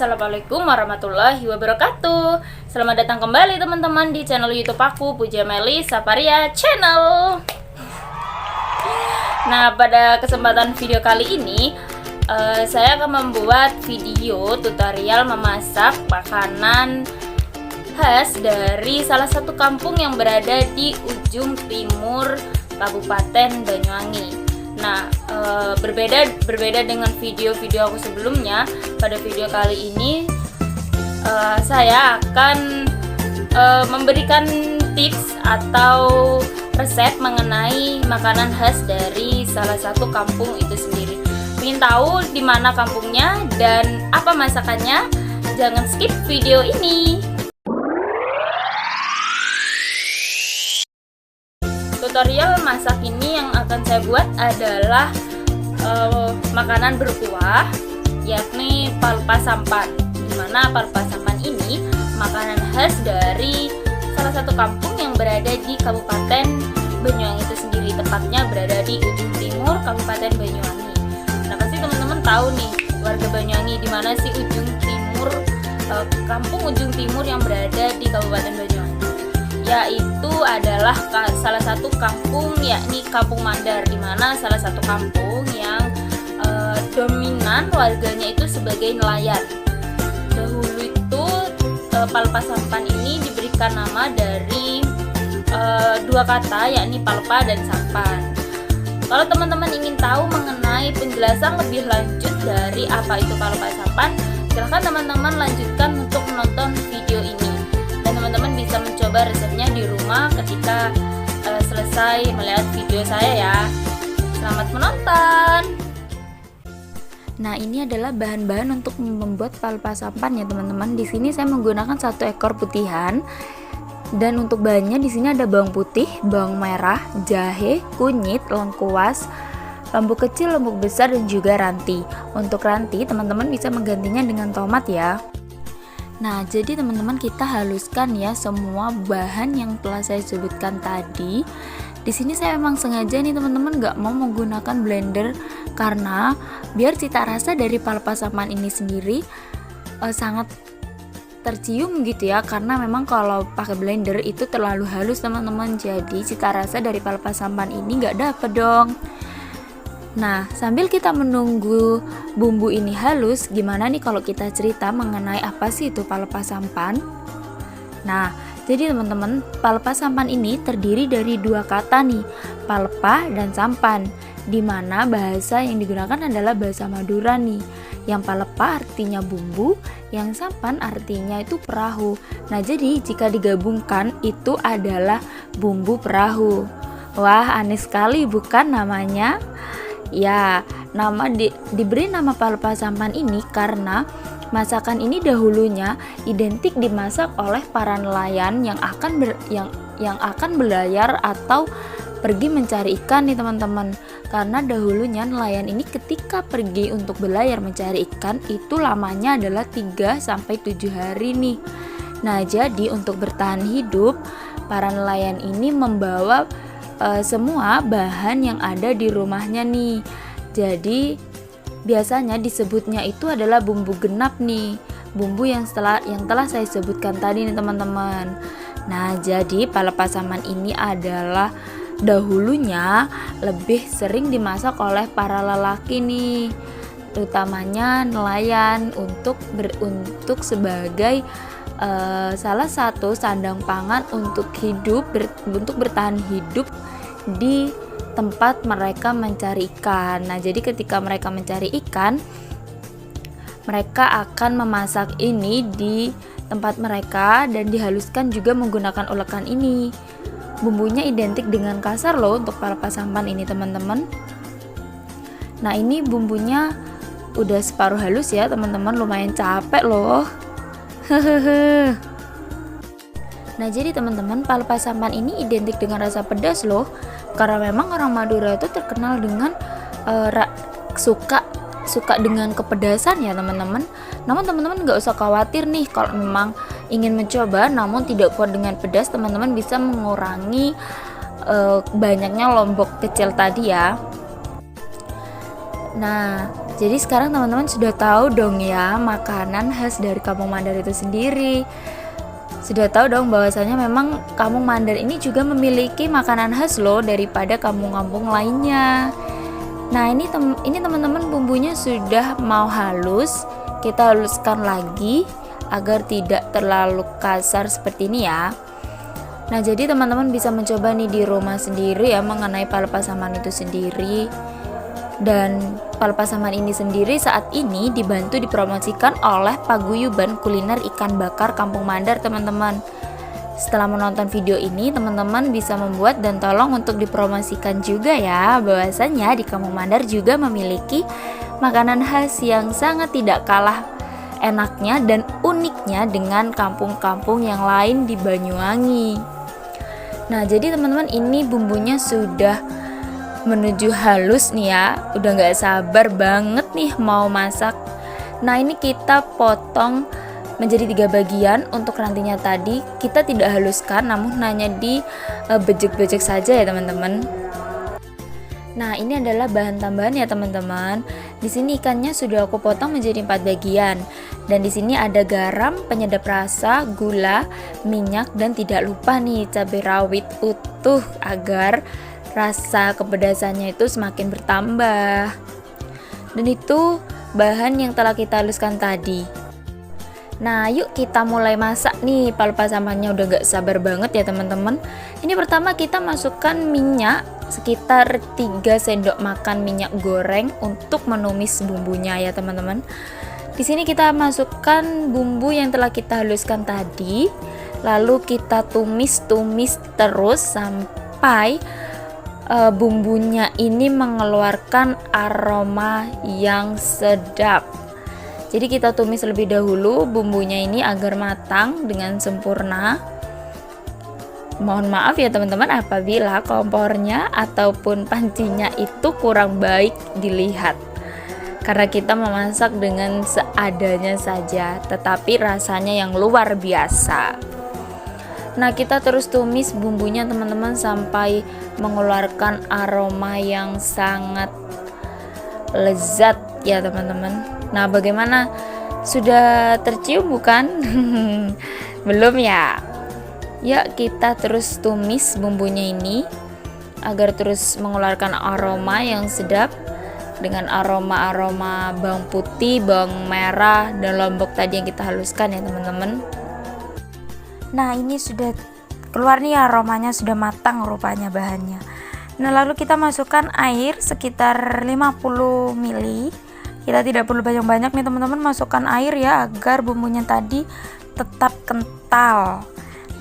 Assalamualaikum warahmatullahi wabarakatuh. Selamat datang kembali teman-teman di channel YouTube aku, Puja Meli Saparia Channel. Nah, pada kesempatan video kali ini saya akan membuat video tutorial memasak makanan khas dari salah satu kampung yang berada di ujung timur Kabupaten Banyuwangi. Nah, berbeda dengan video-video aku sebelumnya. Pada video kali ini saya akan memberikan tips atau resep mengenai makanan khas dari salah satu kampung itu sendiri. Ingin tahu di mana kampungnya dan apa masakannya? Jangan skip video ini. Tutorial masak ini yang akan saya buat adalah makanan berkuah, yakni palpa sampan. Dimana palpa sampan ini makanan khas dari salah satu kampung yang berada di Kabupaten Banyuwangi itu sendiri, tepatnya berada di ujung timur Kabupaten Banyuwangi. Nah, pasti teman-teman tahu nih warga Banyuwangi di mana sih ujung timur, kampung ujung timur yang berada di Kabupaten Banyuwangi, yaitu adalah salah satu kampung, yakni Kampung Mandar, di mana salah satu kampung yang dominan warganya itu sebagai nelayan. Dahulu itu palpa sampan ini diberikan nama dari dua kata, yakni palpa dan sampan. Kalau teman-teman ingin tahu mengenai penjelasan lebih lanjut dari apa itu palpa sampan, silahkan teman-teman lanjutkan untuk menonton video ini. Dan teman-teman bisa mencoba resepnya di rumah ketika selesai melihat video saya ya. Selamat menonton. Nah, ini adalah bahan-bahan untuk membuat palpa sampan ya teman-teman. Di sini saya menggunakan 1 ekor putihan. Dan untuk bahannya di sini ada bawang putih, bawang merah, jahe, kunyit, lengkuas, lombok kecil, lombok besar, dan juga ranti. Untuk ranti teman-teman bisa menggantinya dengan tomat ya. Nah, jadi teman-teman kita haluskan ya semua bahan yang telah saya sebutkan tadi. Di sini saya memang sengaja nih teman-teman nggak mau menggunakan blender karena biar cita rasa dari palpa sampan ini sendiri sangat tercium gitu ya. Karena memang kalau pakai blender itu terlalu halus teman-teman. Jadi cita rasa dari palpa sampan ini nggak dapet dong. Nah, sambil kita menunggu bumbu ini halus, gimana nih kalau kita cerita mengenai apa sih itu palpa sampan? Nah, jadi teman-teman, palpa sampan ini terdiri dari 2 kata nih, palpa dan sampan, dimana bahasa yang digunakan adalah bahasa Madura nih. Yang palpa artinya bumbu, yang sampan artinya itu perahu. Nah, jadi jika digabungkan itu adalah bumbu perahu. Wah, aneh sekali bukan namanya? Ya, diberi nama palpa sampan ini karena masakan ini dahulunya identik dimasak oleh para nelayan yang akan berlayar atau pergi mencari ikan nih teman-teman. Karena dahulunya nelayan ini ketika pergi untuk berlayar mencari ikan itu lamanya adalah 3 sampai 7 hari nih. Nah, jadi untuk bertahan hidup para nelayan ini membawa semua bahan yang ada di rumahnya nih. Jadi biasanya disebutnya itu adalah bumbu genap nih, bumbu yang telah saya sebutkan tadi nih teman-teman. Nah, jadi palpa sampan ini adalah dahulunya lebih sering dimasak oleh para lelaki nih, utamanya nelayan untuk sebagai salah satu sandang pangan untuk bertahan hidup di tempat mereka mencari ikan. Nah, jadi ketika mereka mencari ikan, mereka akan memasak ini di tempat mereka dan dihaluskan juga menggunakan ulekan ini. Bumbunya identik dengan kasar loh untuk palpa sampan ini teman-teman. Nah, ini bumbunya udah separuh halus ya teman-teman, lumayan capek loh. Hehehe. Nah, jadi teman-teman, palpa sampan ini identik dengan rasa pedas loh. Karena memang orang Madura itu terkenal dengan suka dengan kepedasan ya teman-teman. Namun teman-teman nggak usah khawatir nih kalau memang ingin mencoba namun tidak kuat dengan pedas, teman-teman bisa mengurangi banyaknya lombok kecil tadi ya. Nah, Jadi sekarang teman-teman sudah tahu dong ya makanan khas dari Kampung Mandar itu sendiri. Sudah tahu dong bahwasanya memang Kampung Mandar ini juga memiliki makanan khas loh daripada kampung-kampung lainnya. Nah, ini teman-teman bumbunya sudah mau halus. Kita haluskan lagi agar tidak terlalu kasar seperti ini ya. Nah, jadi teman-teman bisa mencoba nih di rumah sendiri ya mengenai palpasaman itu sendiri. Dan palpasaman ini sendiri saat ini dibantu dipromosikan oleh Paguyuban Kuliner Ikan Bakar Kampung Mandar, teman-teman. Setelah menonton video ini, teman-teman bisa membuat dan tolong untuk dipromosikan juga ya, bahwasanya di Kampung Mandar juga memiliki makanan khas yang sangat tidak kalah enaknya dan uniknya dengan kampung-kampung yang lain di Banyuwangi. Nah, jadi teman-teman, ini bumbunya sudah menuju halus nih ya, udah gak sabar banget nih mau masak. Nah, ini kita potong menjadi 3 bagian. Untuk nantinya tadi kita tidak haluskan, namun hanya di bejek-bejek saja ya teman-teman. Nah, ini adalah bahan tambahan ya teman-teman. Di sini ikannya sudah aku potong menjadi 4 bagian. Dan di sini ada garam, penyedap rasa, gula, minyak, dan tidak lupa nih cabai rawit utuh agar rasa kepedasannya itu semakin bertambah. Dan itu bahan yang telah kita haluskan tadi. Nah, yuk kita mulai masak nih. Palpasamannya udah gak sabar banget ya teman-teman. Ini pertama kita masukkan minyak sekitar 3 sendok makan minyak goreng untuk menumis bumbunya ya teman-teman. Di sini kita masukkan bumbu yang telah kita haluskan tadi. Lalu kita tumis-tumis terus sampai bumbunya ini mengeluarkan aroma yang sedap. Jadi kita tumis lebih dahulu bumbunya ini agar matang dengan sempurna. Mohon maaf ya teman-teman apabila kompornya ataupun pancinya itu kurang baik dilihat, karena kita memasak dengan seadanya saja, tetapi rasanya yang luar biasa. Nah, kita terus tumis bumbunya teman-teman sampai mengeluarkan aroma yang sangat lezat ya teman-teman. Nah, bagaimana? Sudah tercium bukan? Belum ya? Ya, kita terus tumis bumbunya ini agar terus mengeluarkan aroma yang sedap dengan aroma-aroma bawang putih, bawang merah, dan lombok tadi yang kita haluskan ya teman-teman. Nah, ini sudah keluar nih aromanya, sudah matang rupanya bahannya. Nah, lalu kita masukkan air sekitar 50 ml. Kita tidak perlu banyak-banyak nih teman-teman, masukkan air ya agar bumbunya tadi tetap kental.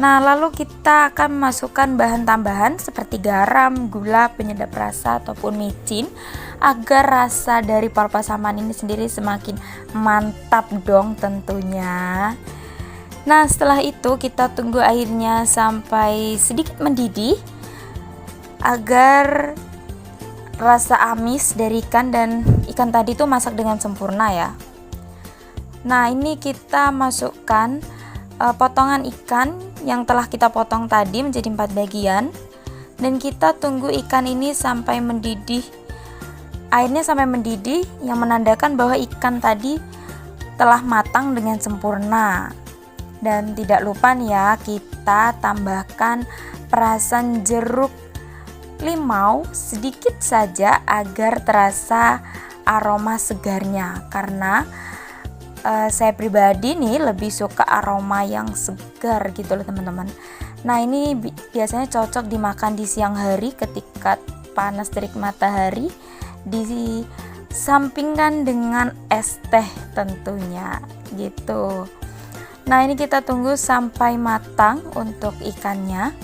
Nah, lalu kita akan masukkan bahan tambahan seperti garam, gula, penyedap rasa ataupun micin agar rasa dari palpasaman ini sendiri semakin mantap dong tentunya. Nah, setelah itu kita tunggu airnya sampai sedikit mendidih agar rasa amis dari ikan dan ikan tadi itu masak dengan sempurna ya. Nah, ini kita masukkan potongan ikan yang telah kita potong tadi menjadi 4 bagian, dan kita tunggu ikan ini sampai mendidih. Airnya sampai mendidih yang menandakan bahwa ikan tadi telah matang dengan sempurna. Dan tidak lupa nih ya, kita tambahkan perasan jeruk limau sedikit saja agar terasa aroma segarnya, karena saya pribadi nih lebih suka aroma yang segar gitu loh teman-teman. Nah, ini biasanya cocok dimakan di siang hari ketika panas terik matahari, disampingkan dengan es teh tentunya gitu. Nah, ini kita tunggu sampai matang untuk ikannya.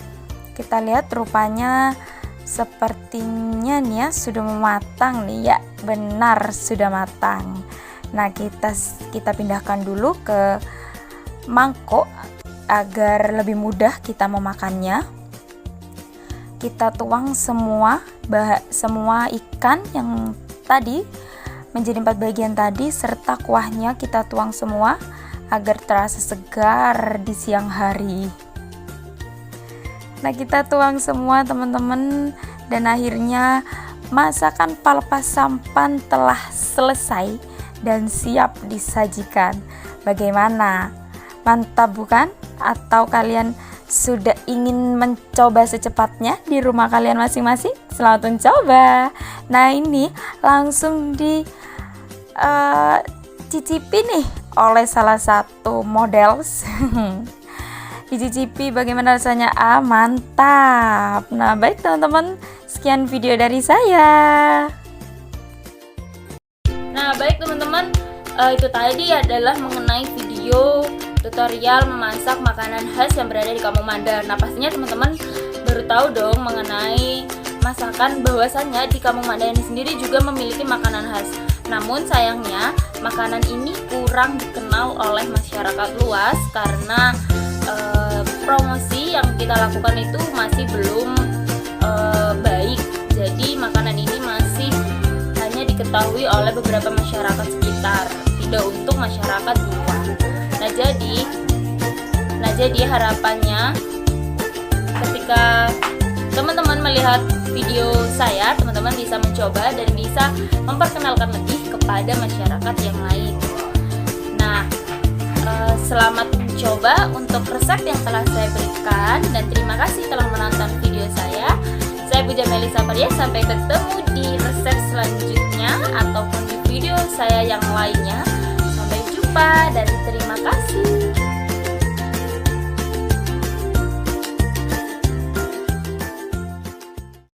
Kita lihat rupanya sepertinya nih ya sudah matang nih ya, benar sudah matang. Nah, kita pindahkan dulu ke mangkok agar lebih mudah kita memakannya. Kita tuang semua ikan yang tadi menjadi 4 bagian tadi serta kuahnya kita tuang semua agar terasa segar di siang hari. Nah, kita tuang semua teman-teman, dan akhirnya masakan palpa sampan telah selesai dan siap disajikan. Bagaimana? Mantap bukan? Atau kalian sudah ingin mencoba secepatnya di rumah kalian masing-masing? Selamat mencoba. Nah, ini langsung dicicipi nih oleh salah satu model. Dicicipi bagaimana rasanya? Mantap. Nah, baik teman-teman, sekian video dari saya. Nah, baik teman-teman, itu tadi adalah mengenai video tutorial memasak makanan khas yang berada di Kampung Mandar. Nah, pastinya teman-teman baru tahu dong mengenai masakan, bahwasannya di Kampung Mandar ini sendiri juga memiliki makanan khas. Namun sayangnya makanan ini kurang dikenal oleh masyarakat luas karena promosi yang kita lakukan itu masih belum baik. Jadi makanan ini masih hanya diketahui oleh beberapa masyarakat sekitar, tidak untuk masyarakat luar. Nah jadi harapannya ketika teman-teman melihat video saya, teman-teman bisa mencoba dan bisa memperkenalkan lebih kepada masyarakat yang lain. Nah, selamat mencoba untuk resep yang telah saya berikan dan terima kasih telah menonton video saya. Saya Puja Melisa Faria, sampai ketemu di resep selanjutnya ataupun di video saya yang lainnya. Sampai jumpa dan terima kasih.